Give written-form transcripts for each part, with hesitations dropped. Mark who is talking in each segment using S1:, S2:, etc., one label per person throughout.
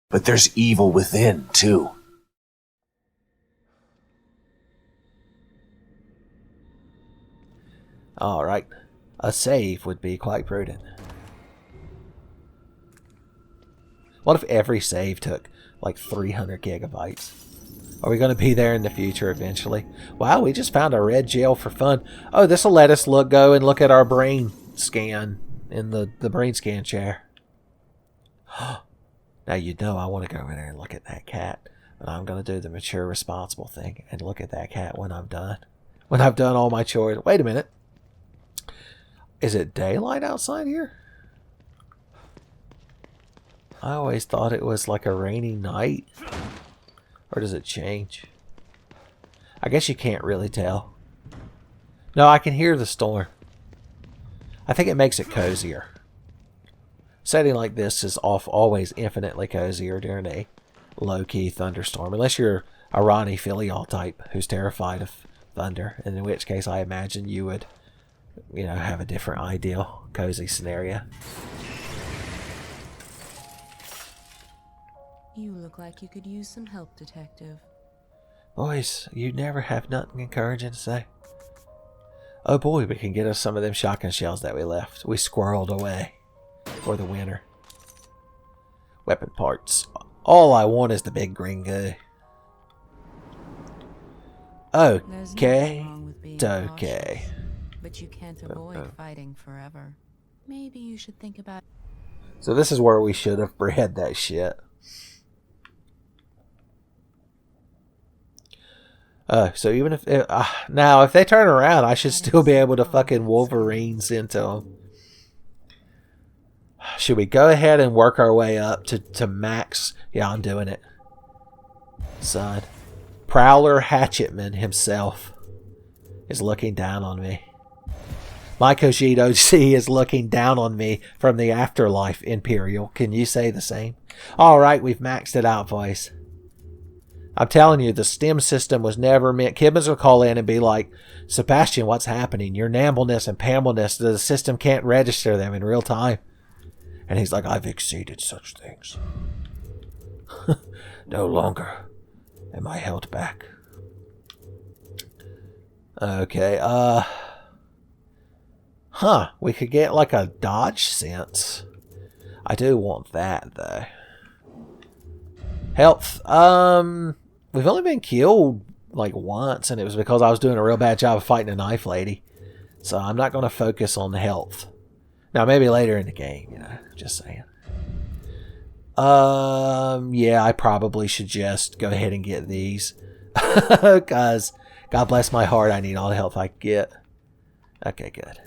S1: But there's evil within, too.
S2: Alright. A save would be quite prudent. What if every save took like 300 gigabytes? Are we going to be there in the future eventually? Wow, we just found a red gel for fun. Oh, this will let us go and look at our brain scan in the brain scan chair. Now you know I want to go in there and look at that cat. But I'm going to do the mature, responsible thing and look at that cat when I'm done. When I've done all my chores. Wait a minute. Is it daylight outside here? I always thought it was like a rainy night. Or does it change? I guess you can't really tell. No, I can hear the storm. I think it makes it cozier. Setting like this is always infinitely cozier during a low-key thunderstorm. Unless you're a Ronnie Filial type who's terrified of thunder. And in which case I imagine you would, you know, have a different ideal cozy scenario.
S3: You look like you could use some help, Detective.
S2: Boys, you never have nothing encouraging to say. Oh boy, we can get us some of them shotgun shells that we left. We squirreled away for the winter. Weapon parts. All I want is the big green goo. Okay. Okay.
S3: But you can't avoid fighting forever. Maybe you should think about...
S2: So this is where we should have bred that shit. So even if... now, if they turn around, I should still be able to fucking Wolverines into them. Should we go ahead and work our way up to max? Yeah, I'm doing it. Son. Prowler Hatchetman himself is looking down on me. My Kojito OC is looking down on me from the afterlife, Imperial. Can you say the same? Alright, we've maxed it out, boys. I'm telling you, the STEM system was never meant... Kibbins will call in and be like, Sebastian, what's happening? Your Nambleness and Pambleness, the system can't register them in real time. And he's like, I've exceeded such things. No longer am I held back. Okay, we could get like a dodge sense. I do want that, though. Health, we've only been killed like once, and it was because I was doing a real bad job of fighting a knife lady. So I'm not going to focus on the health. Now, maybe later in the game, you know, just saying. Yeah, I probably should just go ahead and get these. Because, God bless my heart, I need all the health I can get. Okay, good.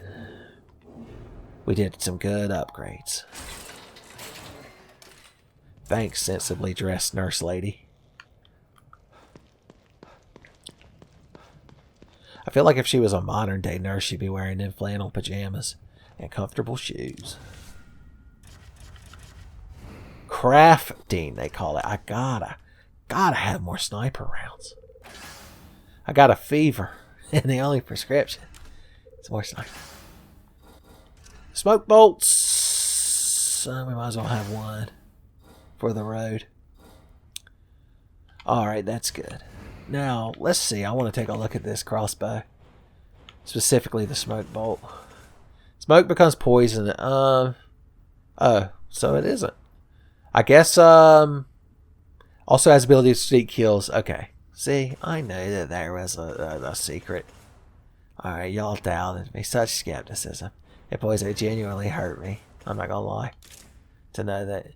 S2: We did some good upgrades. Thanks, sensibly dressed nurse lady. I feel like if she was a modern day nurse, she'd be wearing them flannel pajamas and comfortable shoes. Crafting, they call it. I gotta have more sniper rounds. I got a fever, and the only prescription is more sniper. Smoke bolts. We might as well have one for the road. Alright, that's good. Now, let's see. I want to take a look at this crossbow. Specifically the smoke bolt. Smoke becomes poison. Oh, so it isn't. I guess, also has ability to sneak kills. Okay. See, I knew that there was a secret. Alright, y'all doubted me. Such skepticism. It, boys, it genuinely hurt me. I'm not gonna lie. To know that.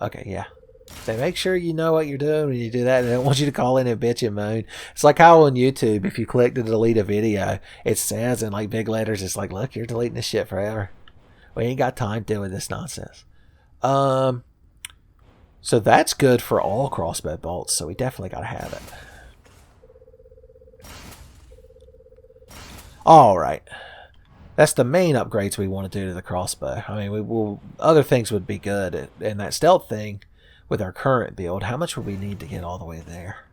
S2: Okay, yeah. So make sure you know what you're doing when you do that. They don't want you to call in and bitch and moan. It's like how on YouTube, if you click to delete a video, it says in like big letters, it's like, look, you're deleting this shit forever. We ain't got time to deal with this nonsense. So that's good for all crossbow bolts, so we definitely gotta have it. Alright. That's the main upgrades we want to do to the crossbow. I mean, we will. Other things would be good. And that stealth thing, with our current build, how much would we need to get all the way there?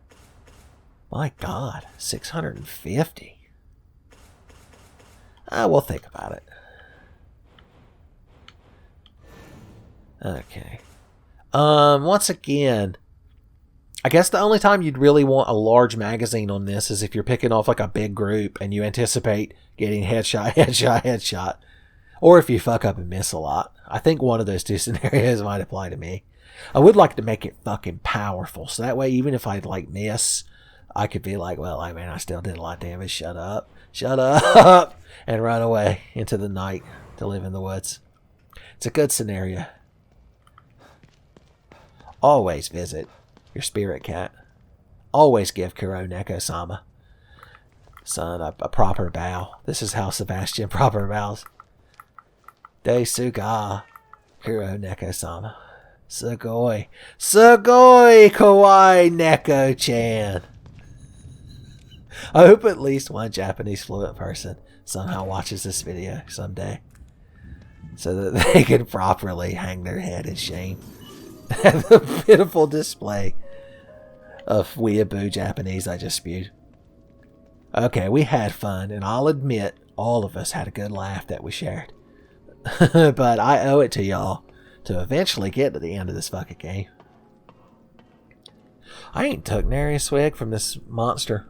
S2: My God, 650. We'll think about it. Okay. Once again, I guess the only time you'd really want a large magazine on this is if you're picking off like a big group and you anticipate getting headshot, headshot, headshot. Or if you fuck up and miss a lot. I think one of those two scenarios might apply to me. I would like to make it fucking powerful. So that way, even if I like miss, I could be like, well, I mean, I still did a lot of damage. Shut up. Shut up. And run away into the night to live in the woods. It's a good scenario. Always visit your spirit cat. Always give Kuro Neko-sama son a proper bow. This is how Sebastian proper bows. Desuga Kuro Neko-sama. Sugoi. Sugoi kawaii Neko-chan. I hope at least one Japanese fluent person somehow watches this video someday, so that they can properly hang their head in shame at the pitiful display of weeaboo Japanese I just spewed. Okay, we had fun, and I'll admit all of us had a good laugh that we shared. But I owe it to y'all to eventually get to the end of this fucking game. I ain't took nary a swig from this monster.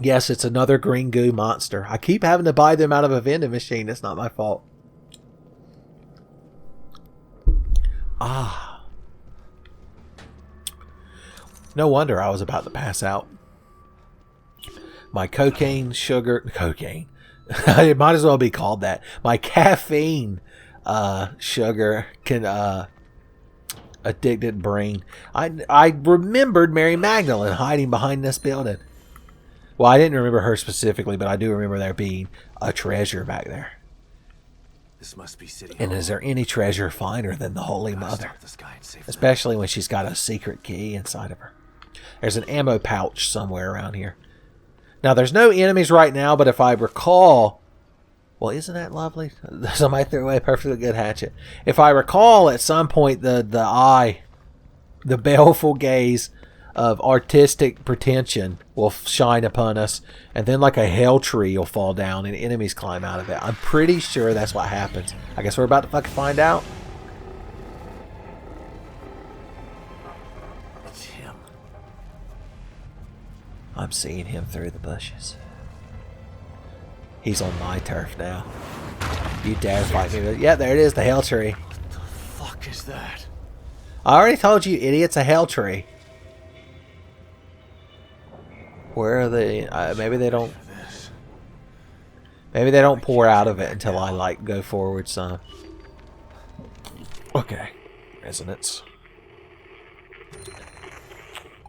S2: Yes, it's another green goo monster. I keep having to buy them out of a vending machine. It's not my fault. Ah. No wonder I was about to pass out. My cocaine. It might as well be called that. My caffeine sugar can addicted brain. I remembered Mary Magdalene hiding behind this building. Well, I didn't remember her specifically, but I do remember there being a treasure back there.
S1: This must be City
S2: And
S1: Hall.
S2: is there any treasure finer than the Holy Mother? Especially when she's got a secret key inside of her. There's an ammo pouch somewhere around here. Now, there's no enemies right now, but if I recall... Well, isn't that lovely? Somebody threw away a perfectly good hatchet. If I recall, at some point, the baleful gaze of artistic pretension will shine upon us, and then like a hell tree will fall down and enemies climb out of it. I'm pretty sure that's what happens. I guess we're about to fucking find out.
S1: It's him.
S2: I'm seeing him through the bushes. He's on my turf now. You dare fight me? Yeah, there it is, the hell tree.
S1: What the fuck is that?
S2: I already told you, idiot, it's a hell tree. Where are they? Maybe they don't. Maybe they don't pour out of it until I like go forward some. Okay, resonance.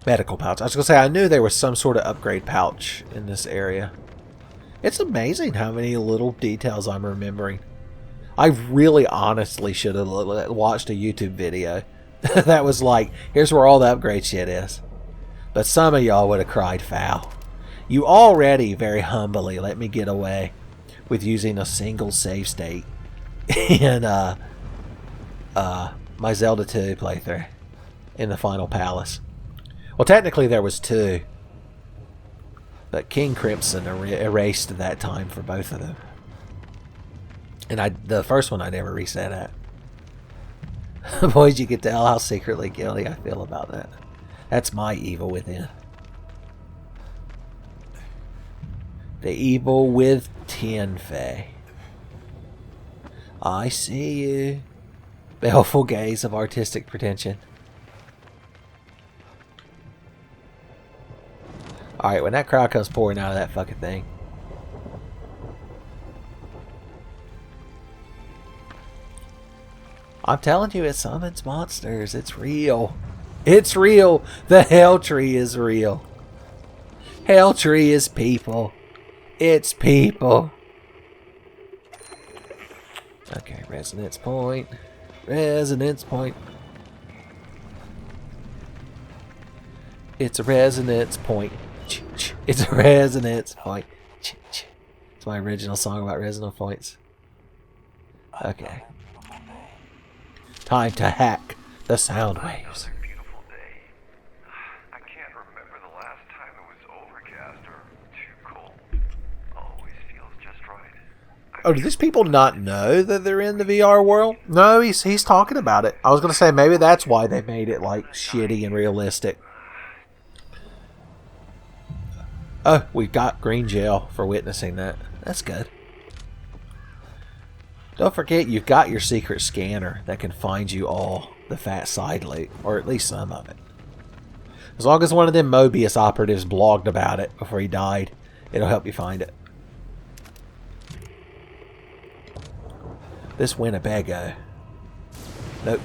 S2: Medical pouch. I was gonna say I knew there was some sort of upgrade pouch in this area. It's amazing how many little details I'm remembering. I really honestly should have watched a YouTube video that was like, here's where all the upgrade shit is. But some of y'all would have cried foul. You already very humbly let me get away with using a single save state in my Zelda 2 playthrough in the Final Palace. Well, technically there was two, but King Crimson erased that time for both of them. And the first one I never reset at. Boys, you can tell how secretly guilty I feel about that. That's my evil within. The evil with Tenfey. I see you. Baleful gaze of artistic pretension. Alright, when that crowd comes pouring out of that fucking thing. I'm telling you, it summons monsters. It's real. It's real. The Hell Tree is real. Hell Tree is people. It's people. Okay, resonance point. Resonance point. It's a resonance point. It's a resonance point. It's my original song about resonance points. Okay. Time to hack the sound waves.
S4: Another beautiful day. I can't remember the last time it was overcast or too cold. Always feels just right. I
S2: Oh, do these people not know that they're in the VR world? No, he's talking about it. I was going to say maybe that's why they made it like shitty and realistic. Oh, we got green gel for witnessing that. That's good. Don't forget you've got your secret scanner that can find you all the fat side loot, or at least some of it. As long as one of them Mobius operatives blogged about it before he died, it'll help you find it. This Winnebago. Nope.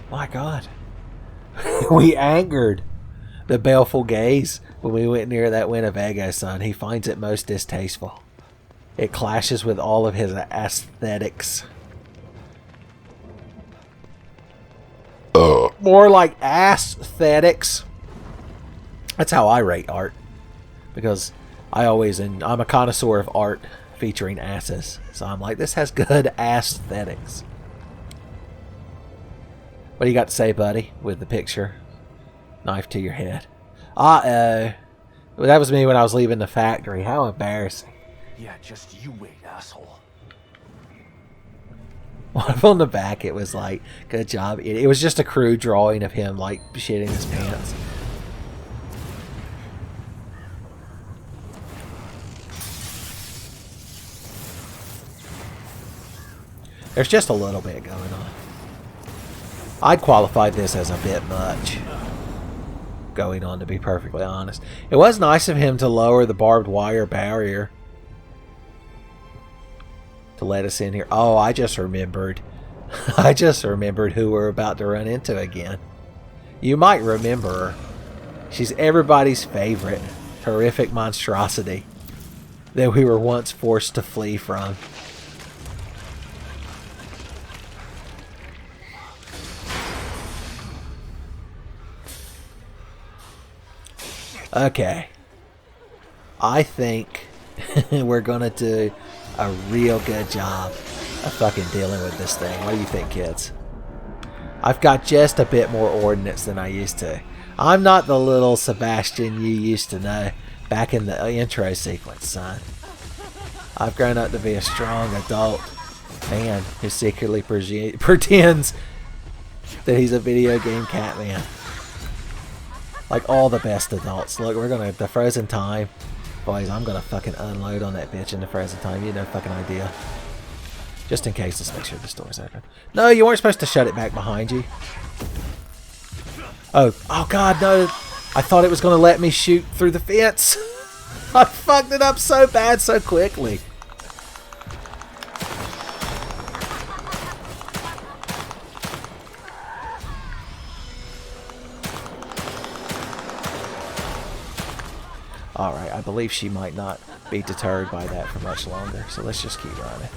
S2: My God. We angered the baleful gaze when we went near that Winnebago, son. He finds it most distasteful. It clashes with all of his aesthetics. More like aesthetics. That's how I rate art. Because I'm a connoisseur of art featuring asses. So I'm like, this has good aesthetics. What do you got to say, buddy, with the picture? Knife to your head. Uh-oh. Well, that was me when I was leaving the factory. How embarrassing.
S1: Yeah, just you wait, asshole.
S2: On the back, it was like, good job. It was just a crude drawing of him, like, shitting his pants. There's just a little bit going on. I'd qualify this as a bit much going on, to be perfectly honest. It was nice of him to lower the barbed wire barrier to let us in here. Oh, I just remembered. I just remembered who we're about to run into again. You might remember her. She's everybody's favorite horrific monstrosity that we were once forced to flee from. Okay. I think we're gonna do a real good job of fucking dealing with this thing. What do you think, kids? I've got just a bit more ordnance than I used to. I'm not the little Sebastian you used to know back in the intro sequence, son. I've grown up to be a strong adult man who secretly pretends that he's a video game Catman. Like all the best adults. Look, we're gonna, the frozen time. Boys, I'm gonna fucking unload on that bitch in the frozen time. You have no fucking idea. Just in case, let's make sure the door's open. No, you weren't supposed to shut it back behind you. Oh God, no. I thought it was gonna let me shoot through the fence. I fucked it up so bad so quickly. Alright, I believe she might not be deterred by that for much longer, so let's just keep running.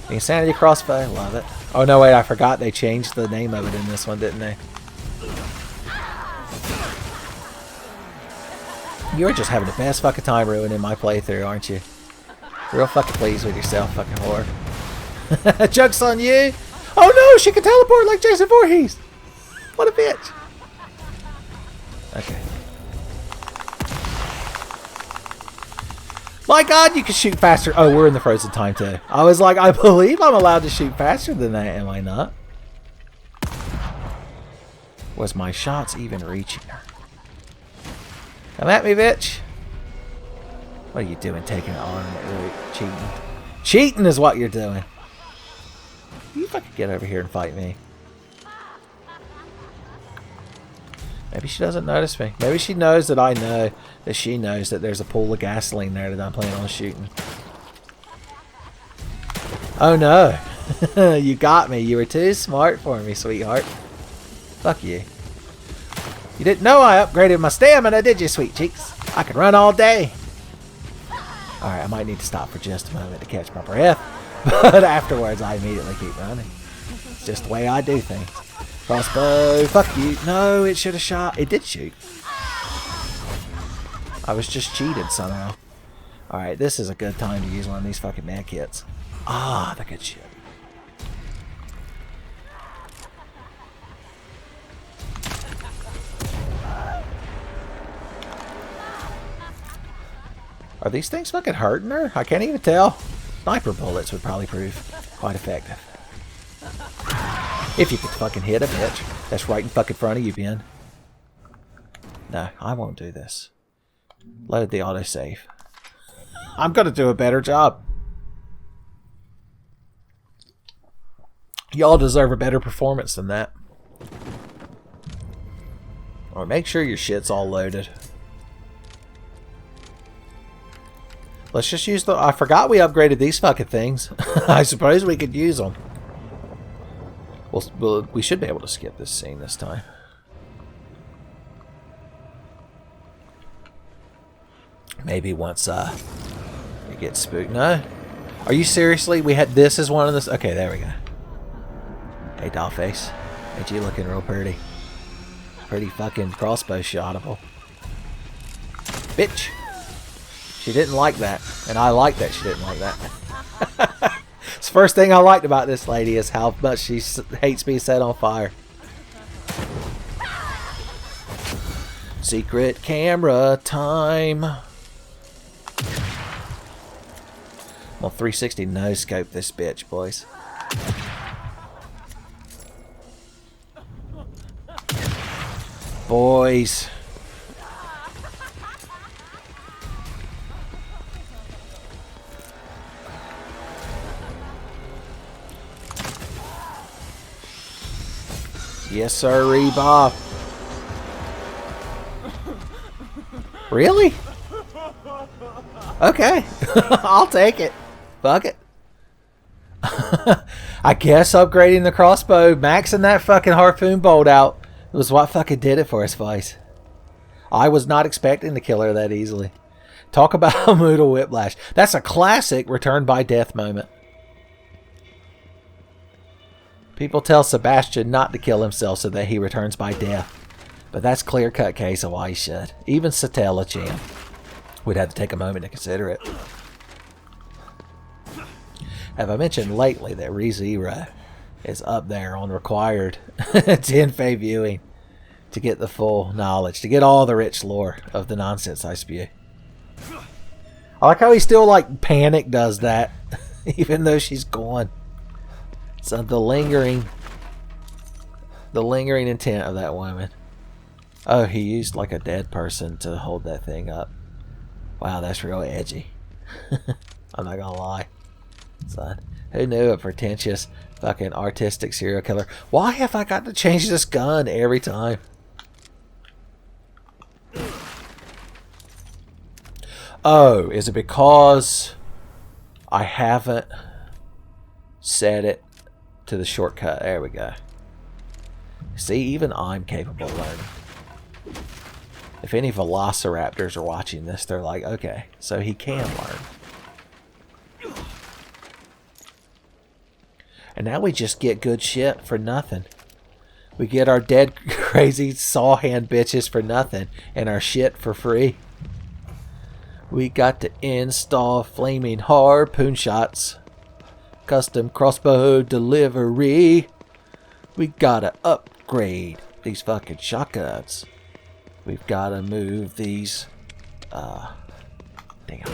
S2: The Insanity Crossbow, love it. Oh no, wait, I forgot they changed the name of it in this one, didn't they? You're just having the best fucking time ruining my playthrough, aren't you? Real fucking pleased with yourself, fucking whore. Joke's on you! Oh no, she can teleport like Jason Voorhees! What a bitch! Okay. My God, you can shoot faster. Oh, we're in the frozen time too. I was like, I believe I'm allowed to shoot faster than that, am I not? Was my shots even reaching her? Come at me, bitch. What are you doing taking it on? Cheating. Cheating is what you're doing. You fucking get over here and fight me. Maybe she doesn't notice me. Maybe she knows that I know that she knows that there's a pool of gasoline there that I'm planning on shooting. Oh no. You got me. You were too smart for me, sweetheart. Fuck you. You didn't know I upgraded my stamina, did you, sweet cheeks? I could run all day. Alright, I might need to stop for just a moment to catch my breath. But afterwards, I immediately keep running. It's just the way I do things. Crossbow, fuck you. No, it should have shot. It did shoot. I was just cheated somehow. Alright, this is a good time to use one of these fucking med kits. Ah, the good shit. Are these things fucking hurting her? I can't even tell. Sniper bullets would probably prove quite effective. If you could fucking hit a bitch that's right in fucking front of you, Ben. No, I won't do this. Load the autosave. I'm gonna do a better job. Y'all deserve a better performance than that. Or make sure your shit's all loaded. Let's just use the... I forgot we upgraded these fucking things. I suppose we could use them. Well, we should be able to skip this scene this time. Maybe once it gets spooked. No? Are you seriously? We had this as one of this? Okay, there we go. Hey, dollface. Ain't you looking real pretty? Pretty fucking crossbow shotable. Bitch! She didn't like that. And I like that she didn't like that. It's the first thing I liked about this lady is how much she hates being set on fire. Secret camera time. Well, 360 no scope this bitch, boys. Boys. Yes, sir, Bob. Really? Okay. I'll take it. Fuck it. I guess upgrading the crossbow, maxing that fucking harpoon bolt out was what fucking did it for us, Vice. I was not expecting to kill her that easily. Talk about a moodle whiplash. That's a classic return by death moment. People tell Sebastian not to kill himself so that he returns by death. But that's clear-cut case of why he should. Even Satella Chan would have to take a moment to consider it. Have I mentioned lately that ReZero is up there on required Tenfey viewing to get the full knowledge, to get all the rich lore of the nonsense I spew? I like how he still, like, panic does that, even though she's gone. So the lingering intent of that woman. Oh, he used like a dead person to hold that thing up. Wow, that's real edgy. I'm not gonna lie. Son, who knew a pretentious fucking artistic serial killer? Why have I got to change this gun every time? Oh, is it because I haven't set it to the shortcut? There we go. See, even I'm capable of learning. If any velociraptors are watching this, they're like, okay, so he can learn. And now we just get good shit for nothing. We get our dead crazy saw hand bitches for nothing and our shit for free. We got to install flaming harpoon shots. Custom crossbow delivery. We gotta upgrade these fucking shotguns. We've gotta move these damn.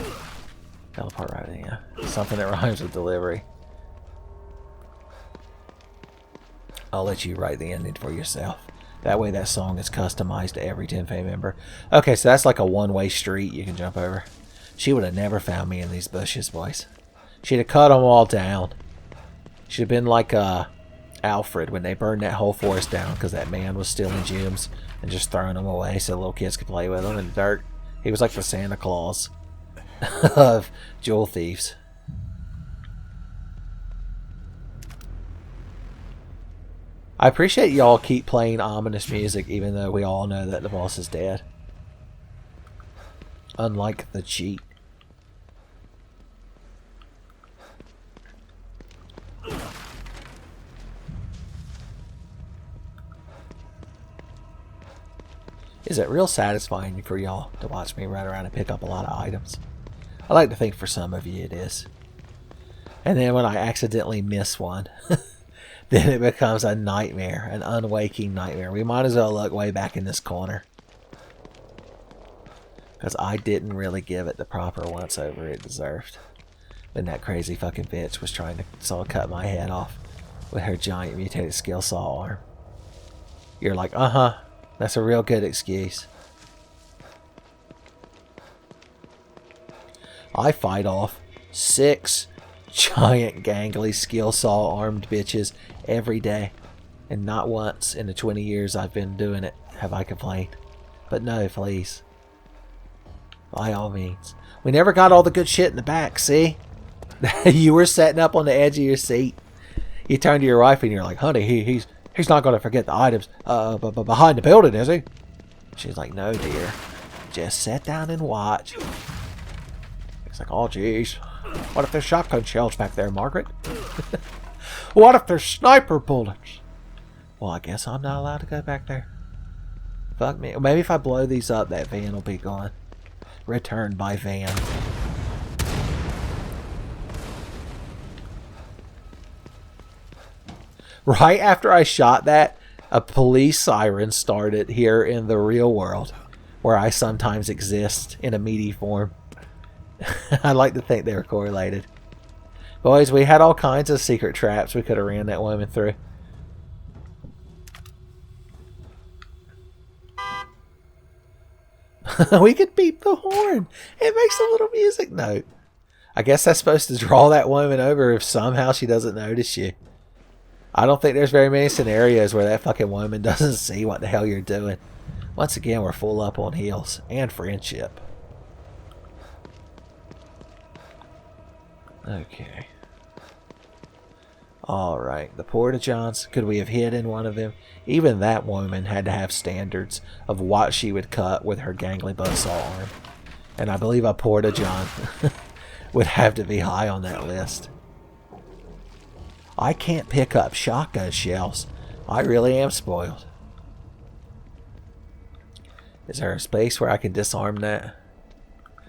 S2: Fell apart right there. Something that rhymes with delivery. I'll let you write the ending for yourself. That way that song is customized to every Tenfey member. Okay, so that's like a one-way street you can jump over. She would have never found me in these bushes, boys. She'd have cut them all down. She'd have been like Alfred when they burned that whole forest down because that man was stealing gems and just throwing them away so little kids could play with them in the dirt. He was like the Santa Claus of jewel thieves. I appreciate y'all keep playing ominous music even though we all know that the boss is dead. Unlike the cheat. Is it real satisfying for y'all to watch me run around and pick up a lot of items? I like to think for some of you it is. And then when I accidentally miss one, then it becomes a nightmare, an unwaking nightmare. We might as well look way back in this corner. Because I didn't really give it the proper once over it deserved. And that crazy fucking bitch was trying to saw cut my head off with her giant mutated skill saw arm. You're like, uh-huh. That's a real good excuse. I fight off 6 giant gangly skill saw armed bitches every day. And not once in the 20 years I've been doing it have I complained. But no, please. By all means. We never got all the good shit in the back, see? You were sitting up on the edge of your seat. You turn to your wife and you're like, honey, he's not going to forget the items behind the building, is he? She's like, no, dear. Just sit down and watch. It's like, oh, jeez. What if there's shotgun shells back there, Margaret? What if there's sniper bullets? Well, I guess I'm not allowed to go back there. Fuck me. Maybe if I blow these up, that van will be gone. Return by van. Right after I shot that, a police siren started here in the real world, where I sometimes exist in a meaty form. I like to think they're correlated. Boys, we had all kinds of secret traps we could have ran that woman through. We could beep the horn. It makes a little music note. I guess that's supposed to draw that woman over if somehow she doesn't notice you. I don't think there's very many scenarios where that fucking woman doesn't see what the hell you're doing. Once again, we're full up on heals and friendship. Okay. Alright, the porta-johns. Could we have hidden one of them? Even that woman had to have standards of what she would cut with her gangly buzzsaw arm. And I believe a porta-john would have to be high on that list. I can't pick up shotgun shells. I really am spoiled. Is there a space where I can disarm that?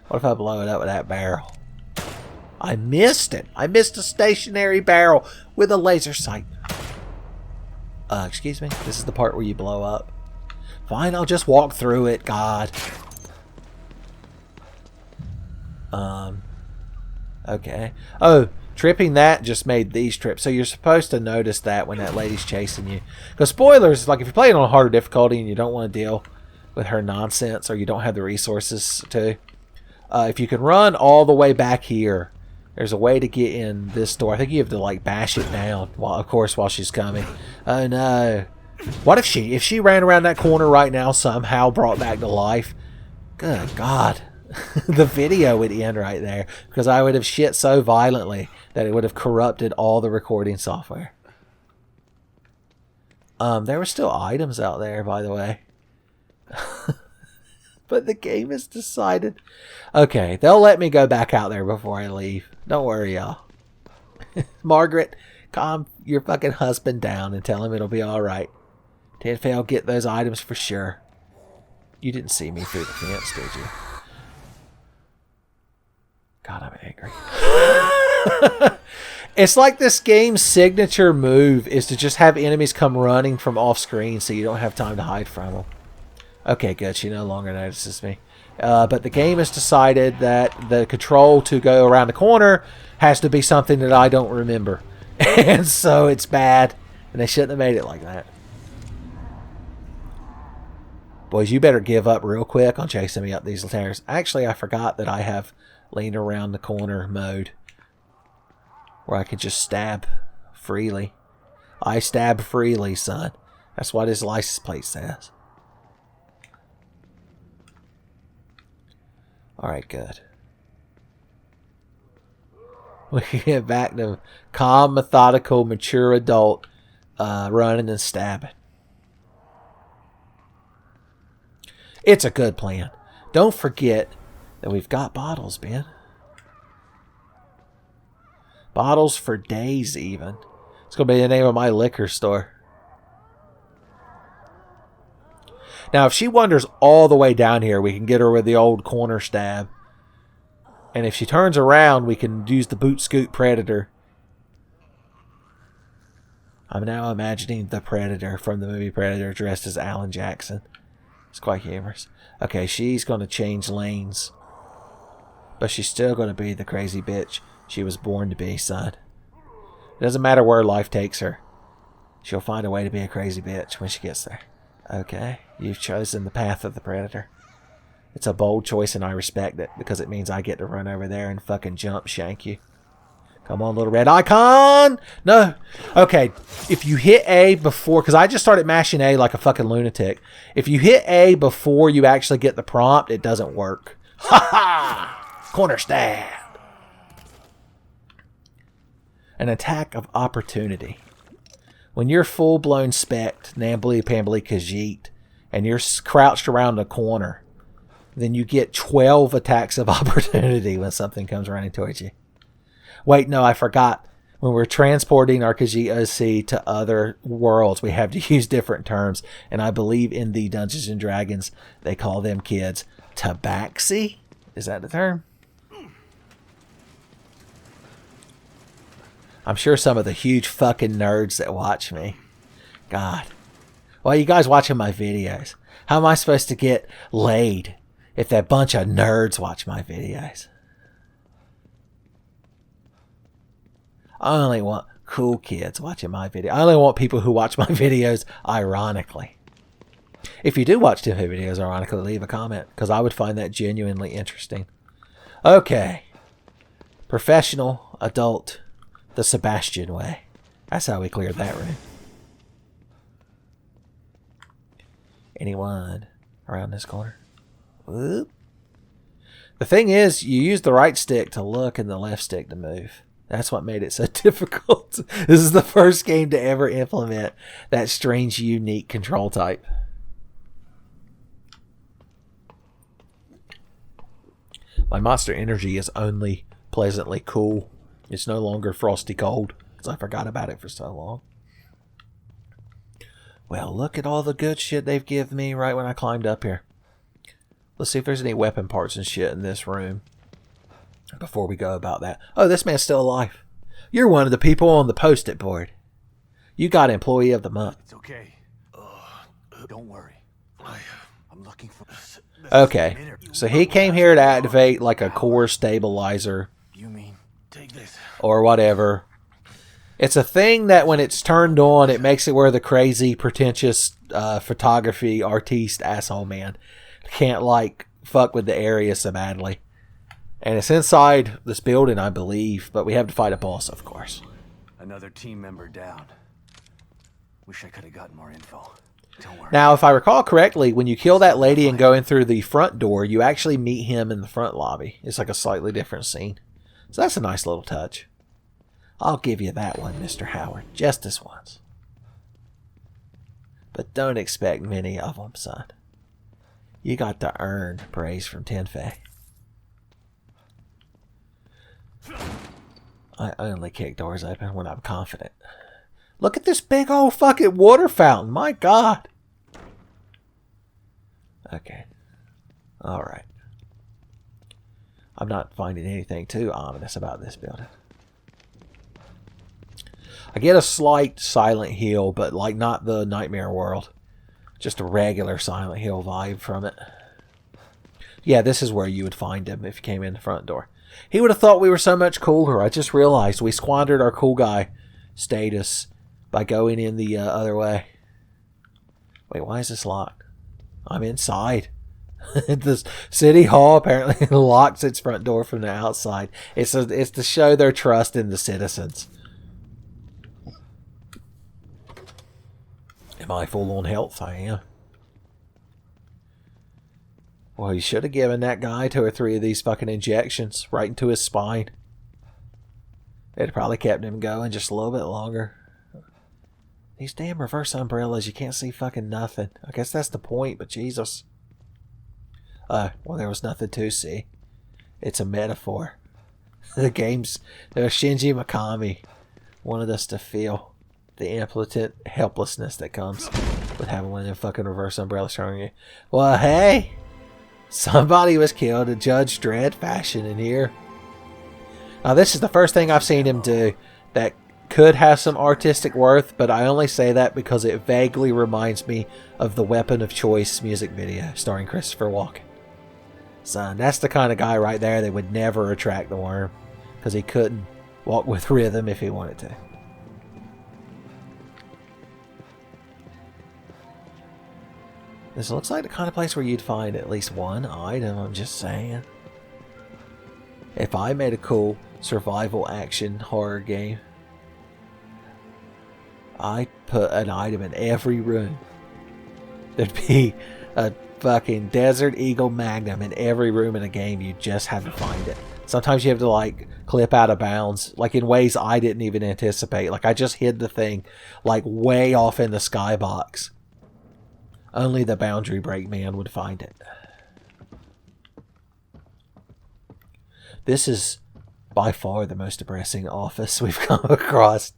S2: What if I blow it up with that barrel? I missed it. I missed a stationary barrel with a laser sight. Excuse me. This is the part where you blow up. Fine, I'll just walk through it, God. Okay. Oh, tripping that just made these trips. So you're supposed to notice that when that lady's chasing you. Because spoilers, like if you're playing on harder difficulty and you don't want to deal with her nonsense or you don't have the resources to, if you can run all the way back here, there's a way to get in this door. I think you have to like bash it down while she's coming. Oh no. What if she ran around that corner right now, somehow brought back to life? Good God. The video would end right there because I would have shit so violently that it would have corrupted all the recording software. There were still items out there, by the way. But the game has decided. Okay, they'll let me go back out there before I leave. Don't worry, y'all. Margaret, calm your fucking husband down and tell him it'll be alright. Tenfey will get those items for sure. You didn't see me through the fence, did you? God, I'm angry. It's like this game's signature move is to just have enemies come running from off screen so you don't have time to hide from them. Okay, good. She no longer notices me. But the game has decided that the control to go around the corner has to be something that I don't remember. And so it's bad. And they shouldn't have made it like that. Boys, you better give up real quick on chasing me up these stairs. Actually, I forgot that I have lean around the corner mode where I can just stab freely. I stab freely, son. That's what his license plate says. Alright, good. We can get back to calm, methodical, mature adult running and stabbing. It's a good plan. Don't forget that we've got bottles, Ben. Bottles for days, even. It's going to be the name of my liquor store. Now, if she wanders all the way down here, we can get her with the old corner stab. And if she turns around, we can use the boot scoot predator. I'm now imagining the Predator from the movie Predator dressed as Alan Jackson. It's quite humorous. Okay, she's going to change lanes. But she's still going to be the crazy bitch She was born to be, son. It doesn't matter where life takes her. She'll find a way to be a crazy bitch when she gets there. Okay, you've chosen the path of the predator. It's a bold choice and I respect it because it means I get to run over there and fucking jump shank you. Come on, little red icon! No. Okay, if you hit A before... Because I just started mashing A like a fucking lunatic. If you hit A before you actually get the prompt, it doesn't work. Ha ha! Corner stab. An attack of opportunity. When you're full-blown specked, nambly pambly khajiit, and you're crouched around a corner, then you get 12 attacks of opportunity when something comes running towards you. Wait, no, I forgot. When we're transporting our Khajiit OC to other worlds, we have to use different terms. And I believe in the Dungeons & Dragons, they call them kids tabaxi? Is that the term? I'm sure some of the huge fucking nerds that watch me. God. Why are you guys watching my videos? How am I supposed to get laid if that bunch of nerds watch my videos? I only want cool kids watching my video. I only want people who watch my videos ironically. If you do watch Tenfey videos ironically, leave a comment, because I would find that genuinely interesting. Okay. Professional, adult, the Sebastian way. That's how we cleared that room. Anyone around this corner? Whoop. The thing is, you use the right stick to look and the left stick to move. That's what made it so difficult. This is the first game to ever implement that strange, unique control type. My Monster Energy is only pleasantly cool. It's no longer frosty cold, because I forgot about it for so long. Well, look at all the good shit they've given me right when I climbed up here. Let's see if there's any weapon parts and shit in this room before we go about that. Oh, this man's still alive. You're one of the people on the post-it board. You got Employee of the Month.
S1: It's okay. Don't worry. I'm looking for...
S2: Okay, so he came here to activate like a core stabilizer.
S1: You mean take this?
S2: Or whatever. It's a thing that when it's turned on, it makes it where the crazy, pretentious photography artiste asshole man can't like fuck with the area so badly. And it's inside this building, I believe, but we have to fight a boss, of course.
S1: Another team member down. Wish I could have gotten more info. Don't worry.
S2: Now, if I recall correctly, when you kill that lady and go in through the front door, you actually meet him in the front lobby. It's like a slightly different scene. So that's a nice little touch. I'll give you that one, Mr. Howard. Just this once. But don't expect many of them, son. You got to earn praise from Tenfey. I only kick doors open when I'm confident. Look at this big old fucking water fountain. My God. Okay. Alright. I'm not finding anything too ominous about this building. I get a slight Silent Hill, but like not the Nightmare World. Just a regular Silent Hill vibe from it. Yeah, this is where you would find him if you came in the front door. He would have thought we were so much cooler. I just realized we squandered our cool guy status by going in the other way. Wait, why is this locked? I'm inside. The city hall apparently locks its front door from the outside. It's to show their trust in the citizens. Am I full on health? I am. Well, you should have given that guy 2 or 3 of these fucking injections right into his spine. It'd probably kept him going just a little bit longer. These damn reverse umbrellas, you can't see fucking nothing. I guess that's the point, but Jesus. Well, there was nothing to see. It's a metaphor. The game's... Shinji Mikami wanted us to feel the impotent helplessness that comes with having one of them fucking reverse umbrellas showing you. Well, hey! Somebody was killed in Judge Dredd fashion in here. Now, this is the first thing I've seen him do that could have some artistic worth, but I only say that because it vaguely reminds me of the Weapon of Choice music video starring Christopher Walken. Son, that's the kind of guy right there that would never attract the worm. because he couldn't walk with rhythm if he wanted to. This looks like the kind of place where you'd find at least one item, I'm just saying. If I made a cool survival action horror game, I'd put an item in every room. There'd be a fucking Desert Eagle Magnum in every room in a game. You just have to find it. Sometimes you have to like clip out of bounds, like in ways I didn't even anticipate. Like I just hid the thing like way off in the skybox. Only the boundary break man would find it. This is by far the most depressing office we've come across.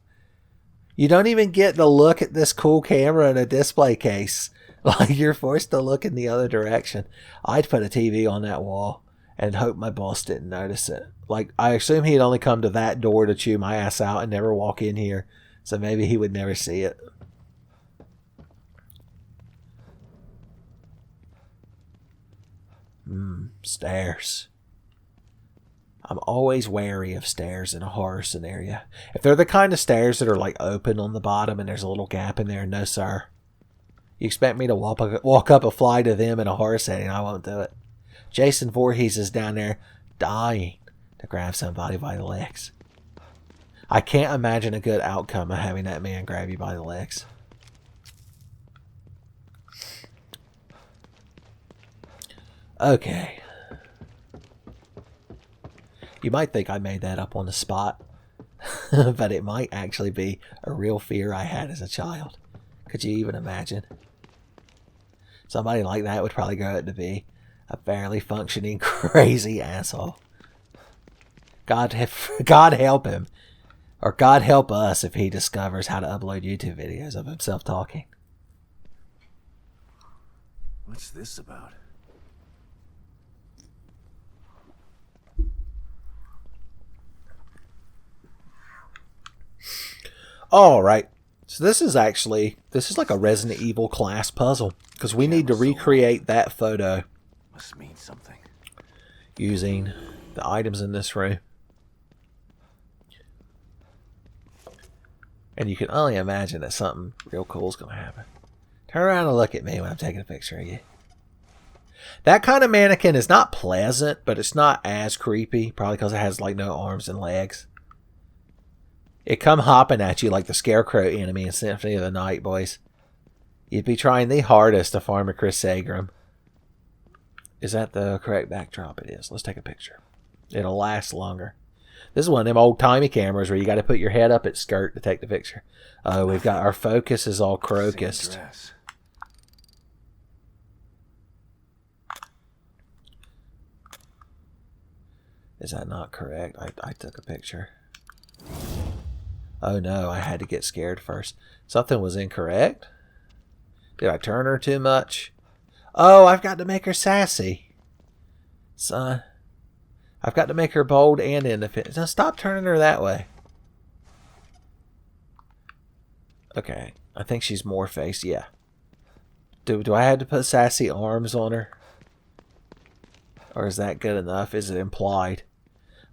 S2: You don't even get to look at this cool camera in a display case. Like, you're forced to look in the other direction. I'd put a TV on that wall and hope my boss didn't notice it. Like, I assume he'd only come to that door to chew my ass out and never walk in here. So maybe he would never see it. Stairs. I'm always wary of stairs in a horror scenario. If they're the kind of stairs that are like open on the bottom and there's a little gap in there, no sir. You expect me to walk up a flight of them in a horror setting, I won't do it. Jason Voorhees is down there dying to grab somebody by the legs. I can't imagine a good outcome of having that man grab you by the legs. Okay. You might think I made that up on the spot, but it might actually be a real fear I had as a child. Could you even imagine? Somebody like that would probably grow up to be a fairly functioning crazy asshole. God help him, or God help us if he discovers how to upload YouTube videos of himself talking.
S1: What's this about?
S2: Alright, so this is like a Resident Evil class puzzle, because we need to recreate that photo
S1: Must mean something.
S2: using the items in this room. And you can only imagine that something real cool is going to happen. Turn around and look at me when I'm taking a picture of you. That kind of mannequin is not pleasant, but it's not as creepy, probably because it has like no arms and legs. It come hopping at you like the Scarecrow enemy in Symphony of the Night, boys. You'd be trying the hardest to farm a Chris Sagram. Is that the correct backdrop? It is. Let's take a picture. It'll last longer. This is one of them old-timey cameras where you got to put your head up its skirt to take the picture. Oh, we've got our focus is all crocused. Is that not correct? I took a picture. Oh no, I had to get scared first. Something was incorrect? Did I turn her too much? Oh, I've got to make her sassy. Son. I've got to make her bold and independent. Now stop turning her that way. Okay, I think she's more faced, yeah. Do I have to put sassy arms on her? Or is that good enough? Is it implied?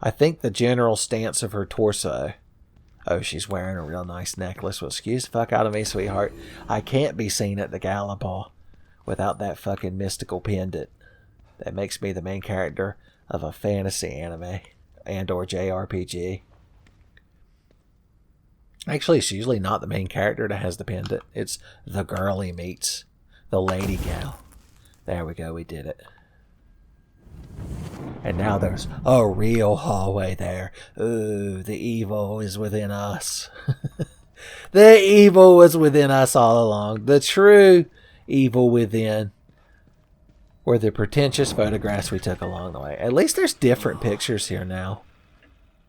S2: I think the general stance of her torso. Oh, she's wearing a real nice necklace. Well, excuse the fuck out of me, sweetheart. I can't be seen at the gala ball without that fucking mystical pendant that makes me the main character of a fantasy anime and or JRPG. Actually, it's usually not the main character that has the pendant. It's the girl he meets. The lady gal. There we go, we did it. And now there's a real hallway there. Ooh, the evil is within us. The evil was within us all along. The true evil within were the pretentious photographs we took along the way. At least there's different pictures here now.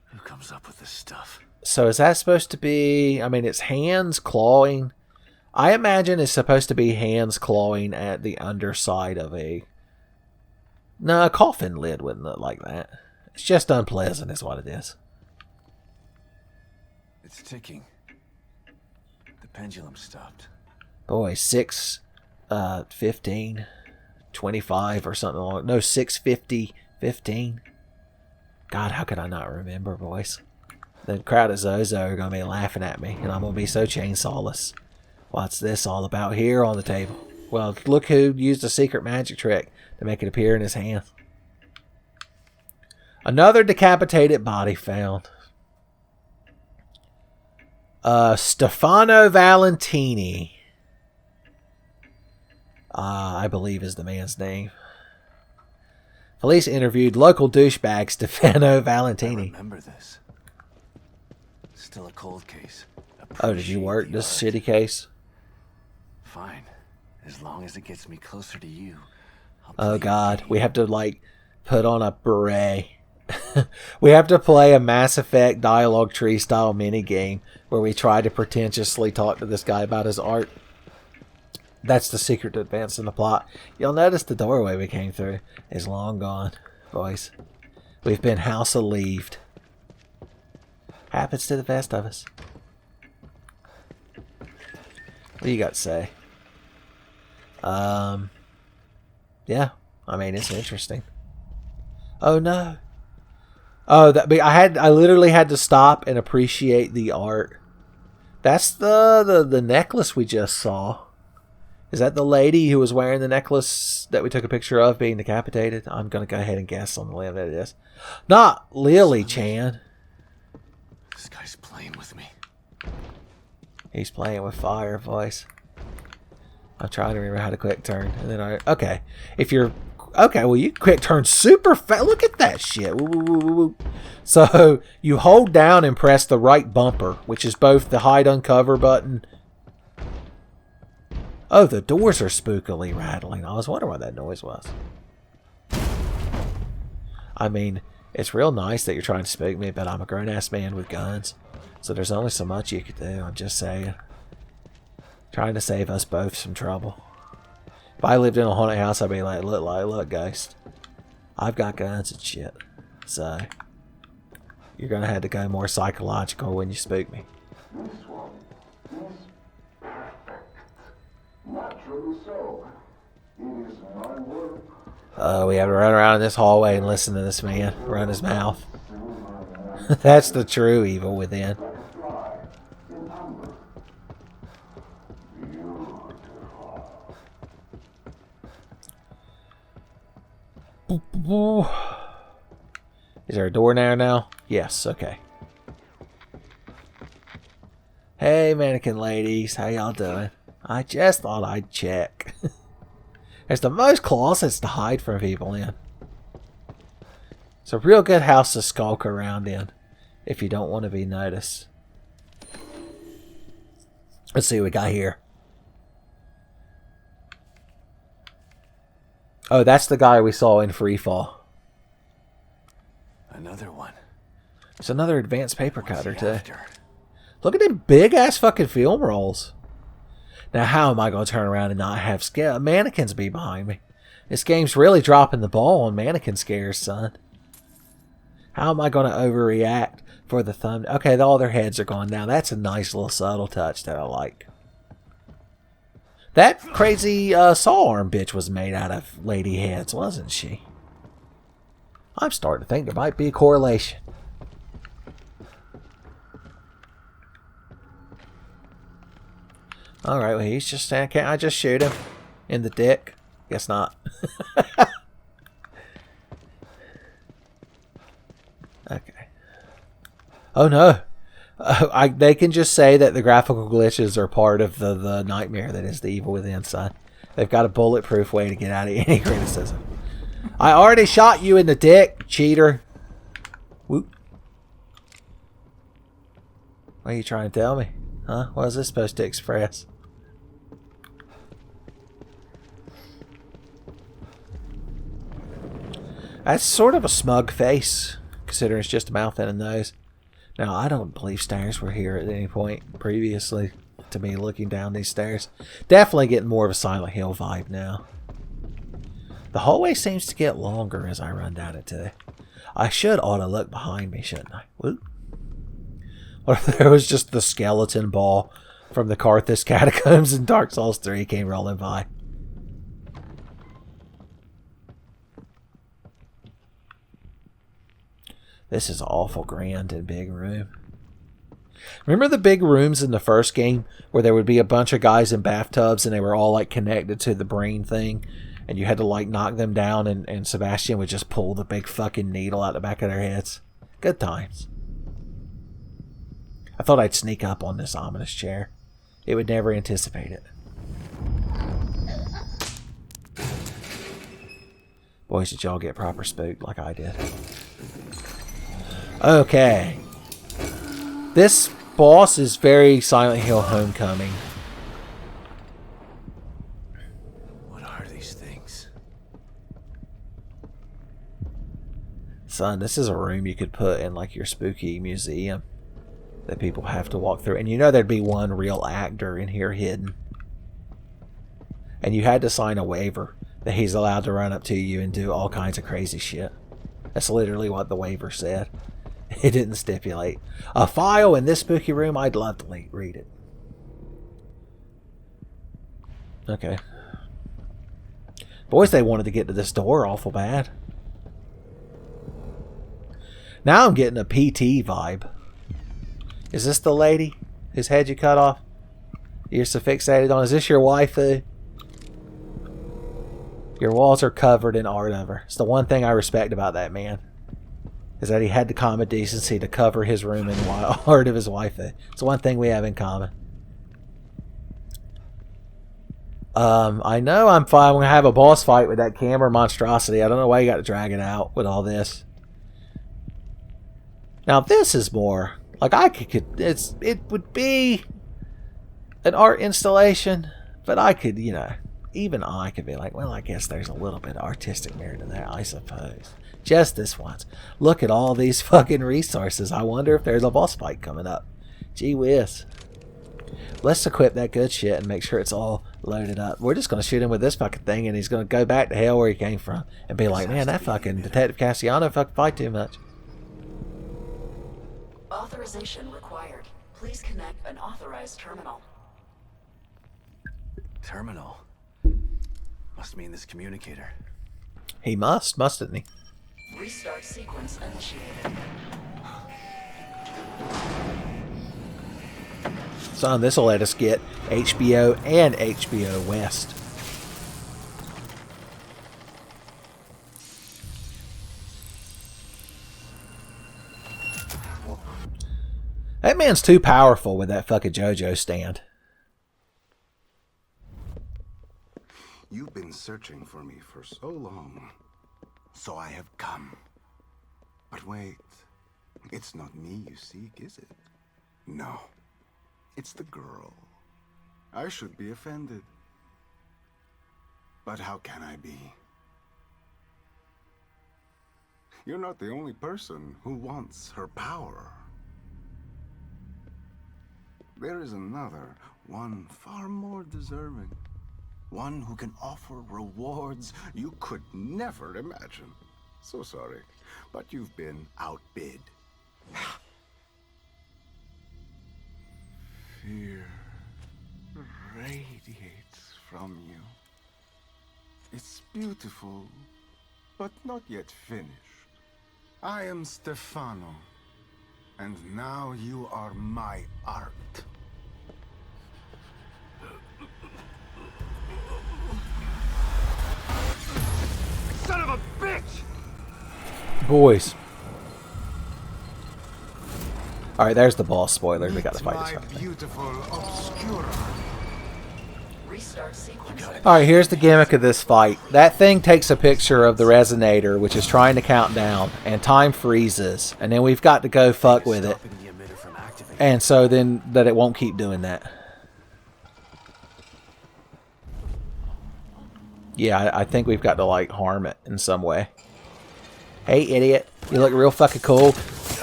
S1: Who comes up with this stuff?
S2: So is that supposed to be... I mean, it's hands clawing. I imagine it's supposed to be hands clawing at the underside of a... No, a coffin lid wouldn't look like that. It's just unpleasant is what it is.
S1: It's ticking. The pendulum stopped.
S2: Boy, 6, 15, 25 or something like that. No, 6:50, 15. God, how could I not remember, boys? The crowd at Zozo are going to be laughing at me, and I'm going to be so chainsawless. What's this all about here on the table? Well, look who used a secret magic trick to make it appear in his hand. Another decapitated body found. Stefano Valentini. I believe is the man's name. Police interviewed local douchebag Stefano
S1: I
S2: Valentini.
S1: remember this. Still a cold case.
S2: Oh, did you work
S1: Appreciate
S2: this
S1: the art.
S2: shitty case?
S1: Fine. As long as it gets me closer to you. I'll
S2: Oh
S1: play
S2: God,
S1: your
S2: we
S1: game.
S2: have to like put on a beret. We have to play a Mass Effect dialogue tree style mini game where we try to pretentiously talk to this guy about his art. That's the secret to advance in the plot. You'll notice the doorway we came through is long gone, boys. We've been house-a-leaved. Happens to the best of us. What do you got to say? Yeah, I mean, it's interesting. Oh no. Oh, I literally had to stop and appreciate the art. That's the necklace we just saw. Is that the lady who was wearing the necklace that we took a picture of being decapitated? I'm gonna go ahead and guess on the limb that it is. Not Lily Chan.
S1: This guy's playing with me.
S2: He's playing with fire, voice. I'm trying to remember how to quick turn, and then okay. If you're okay, well you quick turn super fast. Look at that shit. Woo, woo, woo, woo, woo. So you hold down and press the right bumper, which is both the hide uncover button. Oh, the doors are spookily rattling. I was wondering what that noise was. I mean, it's real nice that you're trying to spook me, but I'm a grown-ass man with guns. So there's only so much you could do. I'm just saying. Trying to save us both some trouble. If I lived in a haunted house, I'd be like, look, ghost. I've got guns and shit. So, you're going to have to go more psychological when you spook me.
S5: Naturally so. It is my work.
S2: We have to run around in this hallway and listen to this man run his mouth. That's the true evil within. Is there a door there now? Yes, okay. Hey, mannequin ladies, how y'all doing? I just thought I'd check. There's the most closets to hide from people in. It's a real good house to skulk around in if you don't want to be noticed. Let's see what we got here. Oh, that's the guy we saw in Freefall.
S1: Another one.
S2: There's another advanced paper
S1: What's
S2: cutter
S1: he
S2: too.
S1: after?
S2: Look at them big ass fucking film rolls. Now, how am I going to turn around and not have mannequins be behind me? This game's really dropping the ball on mannequin scares, son. How am I going to overreact for the thumb? Okay, all their heads are gone now. That's a nice little subtle touch that I like. That crazy saw arm bitch was made out of lady heads, wasn't she? I'm starting to think there might be a correlation. Alright, well he's just saying, can't I just shoot him? In the dick? Guess not. Okay. Oh no! They can just say that the graphical glitches are part of the nightmare that is the evil within, son. They've got a bulletproof way to get out of any criticism. I already shot you in the dick, cheater. Whoop. What are you trying to tell me? Huh? What is this supposed to express? That's sort of a smug face, considering it's just a mouth and a nose. Now, I don't believe stairs were here at any point previously to me looking down these stairs. Definitely getting more of a Silent Hill vibe now. The hallway seems to get longer as I run down it today. I ought to look behind me, shouldn't I? Whoop. What if there was just the skeleton ball from the Carthus catacombs in Dark Souls 3 came rolling by? This is awful grand and big room. Remember the big rooms in the first game where there would be a bunch of guys in bathtubs and they were all like connected to the brain thing, and you had to like knock them down, and Sebastian would just pull the big fucking needle out the back of their heads. Good times. I thought I'd sneak up on this ominous chair. It would never anticipate it. Boys, did y'all get proper spooked like I did? Okay. This boss is very Silent Hill Homecoming.
S1: What are these things?
S2: Son, this is a room you could put in like your spooky museum that people have to walk through. And you know there'd be one real actor in here hidden. And you had to sign a waiver that he's allowed to run up to you and do all kinds of crazy shit. That's literally what the waiver said. It didn't stipulate a file in this spooky room. I'd love to read it. Okay. Boys, they wanted to get to this door awful bad. Now I'm getting a PT vibe. Is this the lady whose head you cut off? You're so fixated on. Is this your waifu? Your walls are covered in art of her. It's the one thing I respect about that man. Is that he had the common decency to cover his room in art of his waifu. It's the one thing we have in common. I know I'm fine. We're going to have a boss fight with that camera monstrosity. I don't know why you got to drag it out with all this. Now this is more like it would be an art installation, but I could, you know, even I could be like, well, I guess there's a little bit of artistic merit in that, I suppose. Just this once. Look at all these fucking resources. I wonder if there's a boss fight coming up. Gee whiz. Let's equip that good shit and make sure it's all loaded up. We're just going to shoot him with this fucking thing, and he's going to go back to hell where he came from and be like, man, that fucking Detective Cassiano fucking fight too much.
S6: Authorization required. Please connect an authorized terminal.
S1: Terminal? Must mean this communicator.
S2: He mustn't he?
S6: Restart sequence initiated.
S2: Son, this will let us get HBO and HBO West. That man's too powerful with that fucking JoJo stand.
S7: You've been searching for me for so long.
S1: So I have come.
S7: But wait, it's not me you seek, is it? No, it's the girl. I should be offended. But how can I be? You're not the only person who wants her power. There is another, one far more deserving. One who can offer rewards you could never imagine. So sorry, but you've been outbid. Fear radiates from you. It's beautiful, but not yet finished. I am Stefano, and now you are my art.
S4: Son of a bitch!
S2: Boys. Alright, there's the boss spoiler. We gotta fight this
S7: my
S2: fucking thing.
S7: beautiful obscura.
S6: Restart sequence.
S2: Alright, here's the gimmick of this fight. That thing takes a picture of the resonator, which is trying to count down, and time freezes. And then we've got to go fuck with it.
S1: Stopping the emitter from activating.
S2: And so then that it won't keep doing that. Yeah, I think we've got to like harm it in some way. Hey, idiot. You look real fucking cool.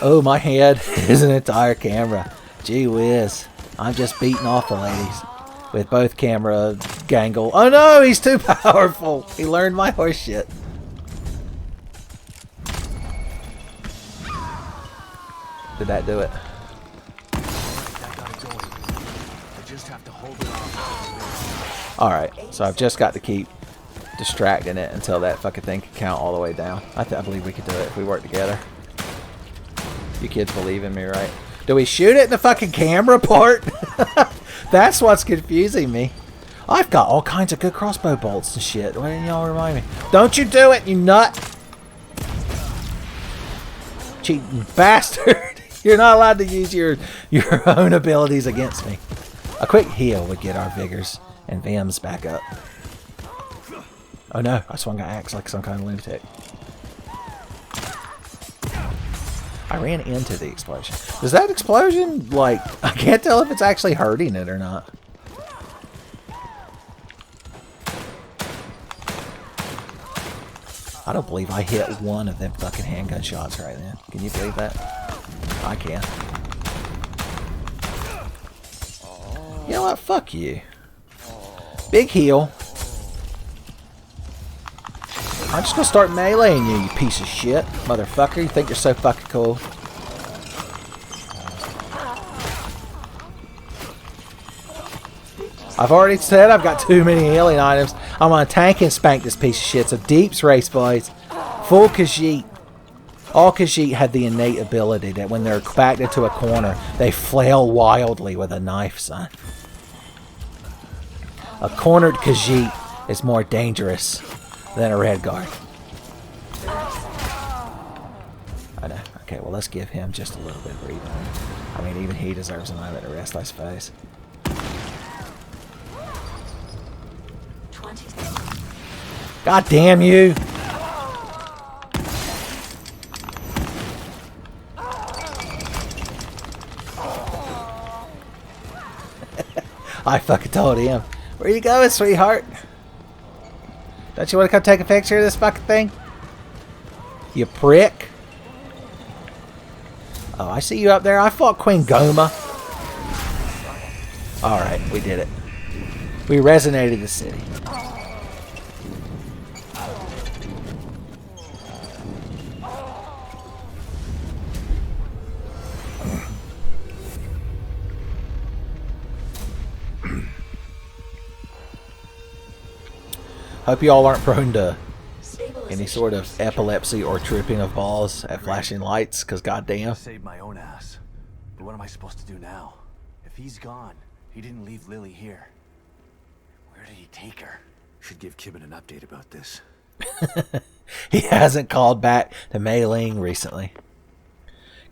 S2: Oh, my head is an entire camera. Gee whiz. I'm just beating off the ladies with both camera gangle. Oh no, he's too powerful. He learned my horse shit. Did that do it?
S1: That got it going. I just have to hold it off.
S2: Alright, so I've just got to keep distracting it until that fucking thing can count all the way down. I believe we could do it if we work together. You kids believe in me, right? Do we shoot it in the fucking camera part? That's what's confusing me. I've got all kinds of good crossbow bolts and shit. Why didn't y'all remind me? Don't you do it, you nut! Cheating bastard! You're not allowed to use your own abilities against me. A quick heal would get our vigors and Vims back up. Oh no, I swung an axe like some kind of lunatic. I ran into the explosion. Does that explosion, like, I can't tell if it's actually hurting it or not. I don't believe I hit one of them fucking handgun shots right then. Can you believe that? I can. You know what? Fuck you. Big heal. I'm just gonna start meleeing you, you piece of shit. Motherfucker, you think you're so fucking cool. I've already said I've got too many healing items. I'm gonna tank and spank this piece of shit. So Deep's race, boys. Full Khajiit. All Khajiit had the innate ability that when they're backed into a corner, they flail wildly with a knife, son. A cornered Khajiit is more dangerous than a red guard. I know. Okay, well, let's give him just a little bit of breathing room. I mean, even he deserves a moment of rest, I suppose. God damn you! I fucking told him. Where you going, sweetheart? Don't you want to come take a picture of this fucking thing? You prick. Oh, I see you up there. I fought Queen Goma. Alright, we did it. We resonated the city. Hope you all aren't prone to any sort of epilepsy or tripping of balls at flashing lights, because goddamn.
S1: Saved my own ass. But what am I supposed to do now? If he's gone, he didn't leave Lily here. Where did he take her? Should give Kibben an update about this.
S2: He hasn't called back to Mei Ling recently.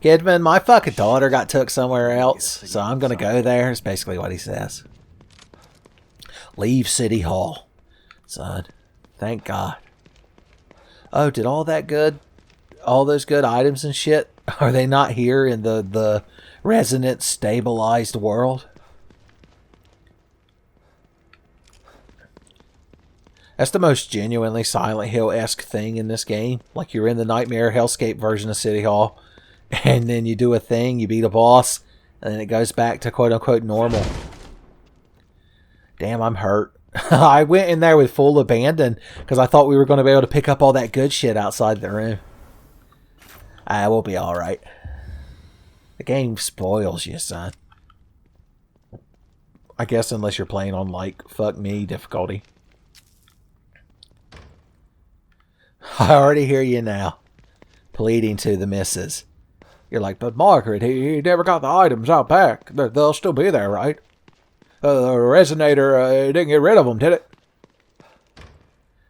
S2: Kidman, my fucking daughter got took somewhere else, so I'm gonna go there. Is basically what he says. Leave City Hall. Son, thank God. Oh, did all those good items and shit, are they not here in the resonant stabilized world? That's the most genuinely Silent Hill-esque thing in this game. Like you're in the Nightmare Hellscape version of City Hall, and then you do a thing, you beat a boss, and then it goes back to quote-unquote normal. Damn, I'm hurt. I went in there with full abandon because I thought we were going to be able to pick up all that good shit outside the room. We'll be alright. The game spoils you, son. I guess unless you're playing on, like, fuck me difficulty. I already hear you now. Pleading to the missus. You're like, but Margaret, he never got the items out back. They'll still be there, right? The resonator didn't get rid of them, did it?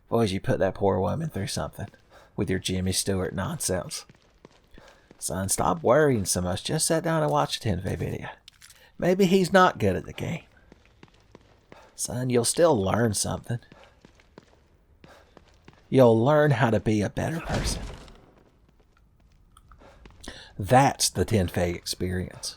S2: Boys, you put that poor woman through something with your Jimmy Stewart nonsense. Son, stop worrying so much. Just sit down and watch a Tenfey video. Maybe he's not good at the game. Son, you'll still learn something. You'll learn how to be a better person. That's the Tenfey experience.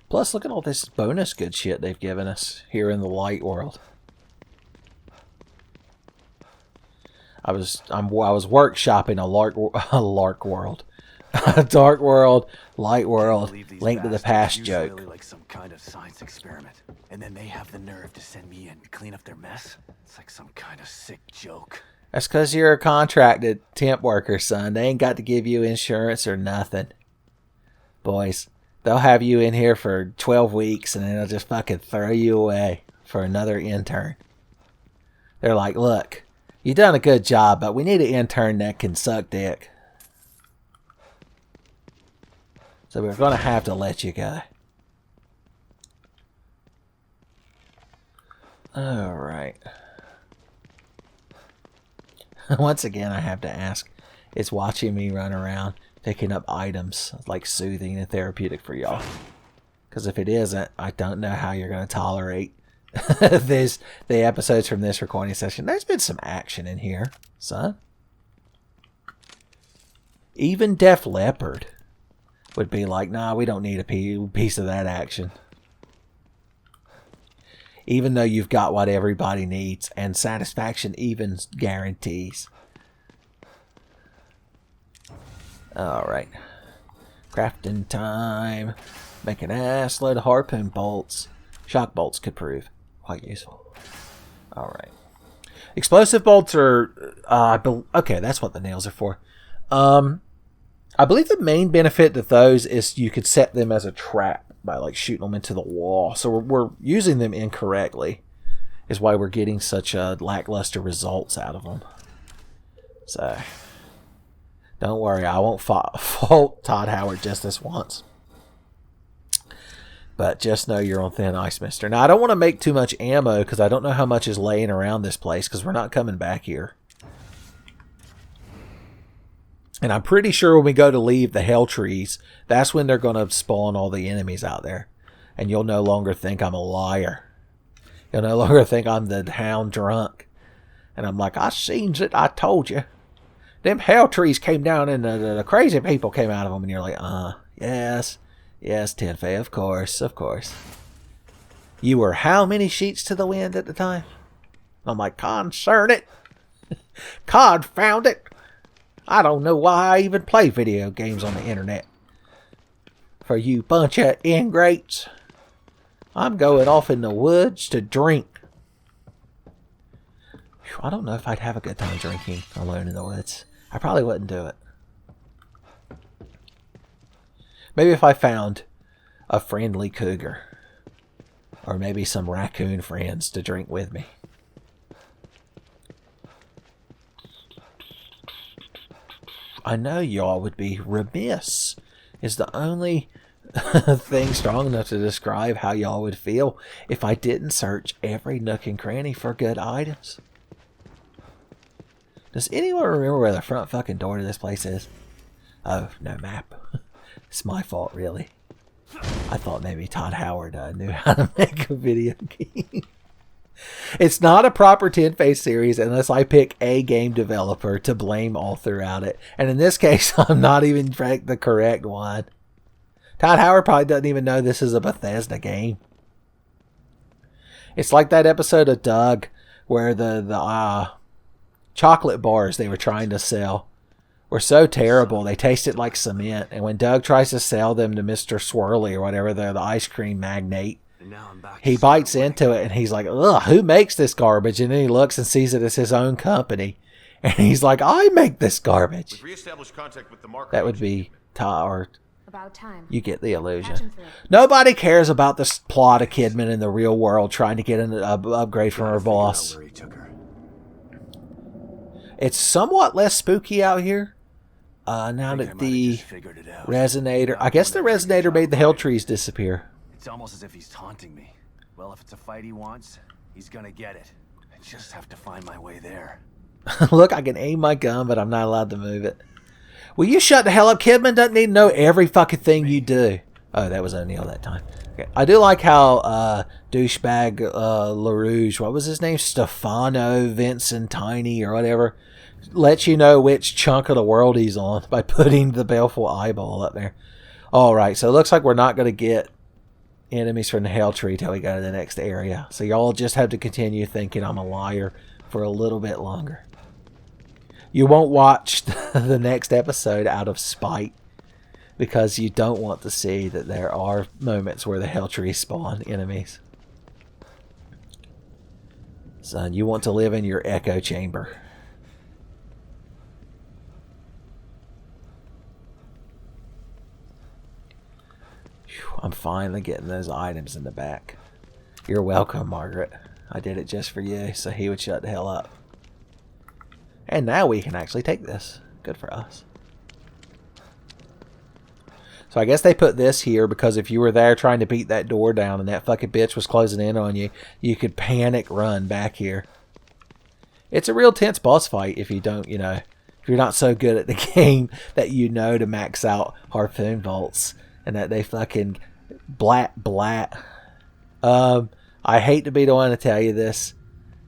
S2: Plus, look at all this bonus good shit they've given us here in the light world. I was workshopping a lark world, a dark world, light world, Link to the Past joke.
S1: Really like some kind of science experiment, and then they have the nerve to send me in to clean up their mess. It's like some kind of sick joke.
S2: That's because you're a contracted temp worker, son. They ain't got to give you insurance or nothing, boys. They'll have you in here for 12 weeks, and then they'll just fucking throw you away for another intern. They're like, look, you done a good job, but we need an intern that can suck dick. So we're going to have to let you go. Alright. Once again, I have to ask, is watching me run around picking up items like soothing and therapeutic for y'all? Because if it isn't, I don't know how you're going to tolerate the episodes from this recording session. There's been some action in here, son. Even Def Leppard would be like, nah, we don't need a piece of that action. Even though you've got what everybody needs, and satisfaction even guarantees. Alright. Crafting time. Make an ass load of harpoon bolts. Shock bolts could prove quite useful. Alright. Explosive bolts are... okay, that's what the nails are for. I believe the main benefit to those is you could set them as a trap by like shooting them into the wall. So we're using them incorrectly. Is why we're getting such lackluster results out of them. So... don't worry, I won't fault Todd Howard just this once. But just know you're on thin ice, mister. Now, I don't want to make too much ammo because I don't know how much is laying around this place because we're not coming back here. And I'm pretty sure when we go to leave the hell trees, that's when they're going to spawn all the enemies out there. And you'll no longer think I'm a liar. You'll no longer think I'm the hound drunk. And I'm like, I seen it, I told you. Them hell trees came down and the crazy people came out of them. And you're like, yes. Yes, Tenfey, of course, of course. You were how many sheets to the wind at the time? I'm like, concern it. Confound it. I don't know why I even play video games on the internet. For you bunch of ingrates. I'm going off in the woods to drink. Whew, I don't know if I'd have a good time drinking alone in the woods. I probably wouldn't do it. Maybe if I found a friendly cougar. Or maybe some raccoon friends to drink with me. I know y'all would be remiss. Is the only thing strong enough to describe how y'all would feel if I didn't search every nook and cranny for good items. Does anyone remember where the front fucking door to this place is? Oh, no map. It's my fault, really. I thought maybe Todd Howard knew how to make a video game. It's not a proper Tenfey series unless I pick a game developer to blame all throughout it. And in this case, I'm not even the correct one. Todd Howard probably doesn't even know this is a Bethesda game. It's like that episode of Doug where the chocolate bars they were trying to sell were so terrible they tasted like cement. And when Doug tries to sell them to Mr. Swirly or whatever, the ice cream magnate, he bites into it and he's like, ugh, who makes this garbage? And then he looks and sees it as his own company. And he's like, I make this garbage. That would be Todd.
S8: About time.
S2: You get the illusion. Nobody cares about the plot of Kidman in the real world trying to get an upgrade from her boss. It's somewhat less spooky out here. Now that the resonator... I guess the resonator made the hell trees disappear.
S1: It's almost as if he's taunting me. Well, if it's a fight he wants, he's gonna get it. I just have to find my way there.
S2: Look, I can aim my gun, but I'm not allowed to move it. Will you shut the hell up? Kidman doesn't need to know every fucking thing you do. Oh, that was O'Neill that time. Okay. I do like how douchebag LaRouge, what was his name? Stefano Vincentini or whatever, lets you know which chunk of the world he's on by putting the baleful eyeball up there. Alright, so it looks like we're not going to get enemies from the hell tree till we go to the next area. So y'all just have to continue thinking I'm a liar for a little bit longer. You won't watch the next episode out of spite because you don't want to see that there are moments where the hell trees spawn enemies. Son, you want to live in your echo chamber. I'm finally getting those items in the back. You're welcome, Margaret. I did it just for you, so he would shut the hell up. And now we can actually take this. Good for us. So I guess they put this here because if you were there trying to beat that door down and that fucking bitch was closing in on you, you could panic run back here. It's a real tense boss fight if you don't, you know, if you're not so good at the game that you know to max out harpoon bolts and that they fucking blat. I hate to be the one to tell you this,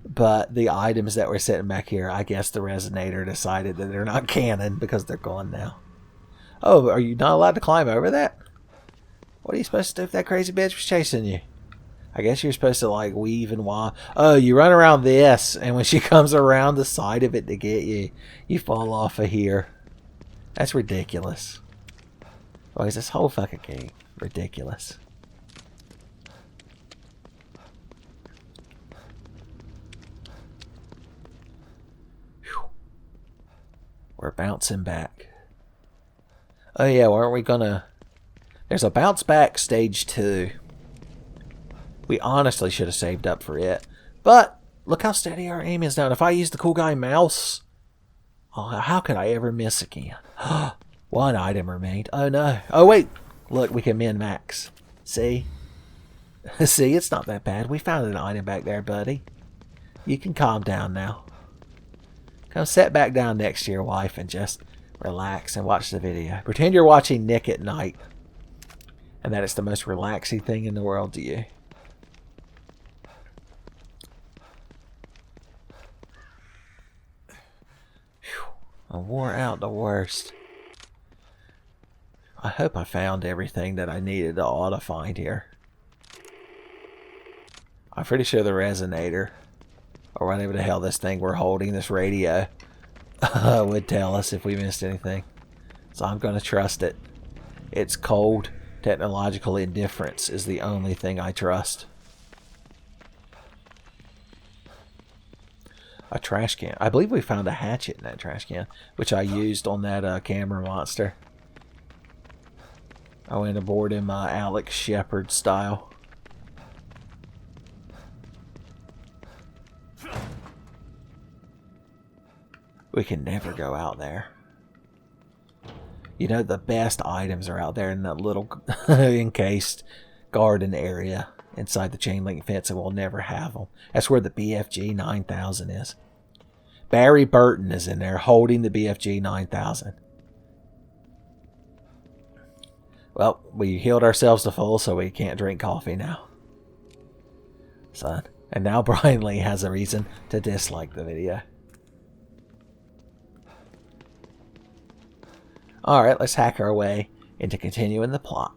S2: but the items that were sitting back here, I guess the Resonator decided that they're not canon because they're gone now. Oh, are you not allowed to climb over that? What are you supposed to do if that crazy bitch was chasing you? I guess you're supposed to like weave and wah. Oh, you run around this, and when she comes around the side of it to get you, you fall off of here. That's ridiculous. Why is this whole fucking game ridiculous? Whew. We're bouncing back. Oh yeah, weren't we gonna... There's a bounce back stage 2. We honestly should have saved up for it. But, look how steady our aim is now. And if I use the cool guy mouse... Oh, how could I ever miss again? One item remained. Oh no. Oh wait. Look, we can min-max. See? See, it's not that bad. We found an item back there, buddy. You can calm down now. Come sit back down next to your wife and just relax and watch the video. Pretend you're watching Nick at Night. And that it's the most relaxing thing in the world to you. I wore out the worst. I hope I found everything that I needed to auto-find here. I'm pretty sure the Resonator, or whatever the hell this thing we're holding, this radio, would tell us if we missed anything. So I'm going to trust it. Its cold, technological indifference is the only thing I trust. A trash can. I believe we found a hatchet in that trash can, which I used on that camera monster. I went aboard him Alex Shepard style. We can never go out there. You know, the best items are out there in that little encased garden area inside the chain link fence, and we'll never have them. That's where the BFG 9000 is. Barry Burton is in there holding the BFG 9000. Well, we healed ourselves to full, so we can't drink coffee now. Son. And now Brian Lee has a reason to dislike the video. Alright, let's hack our way into continuing the plot.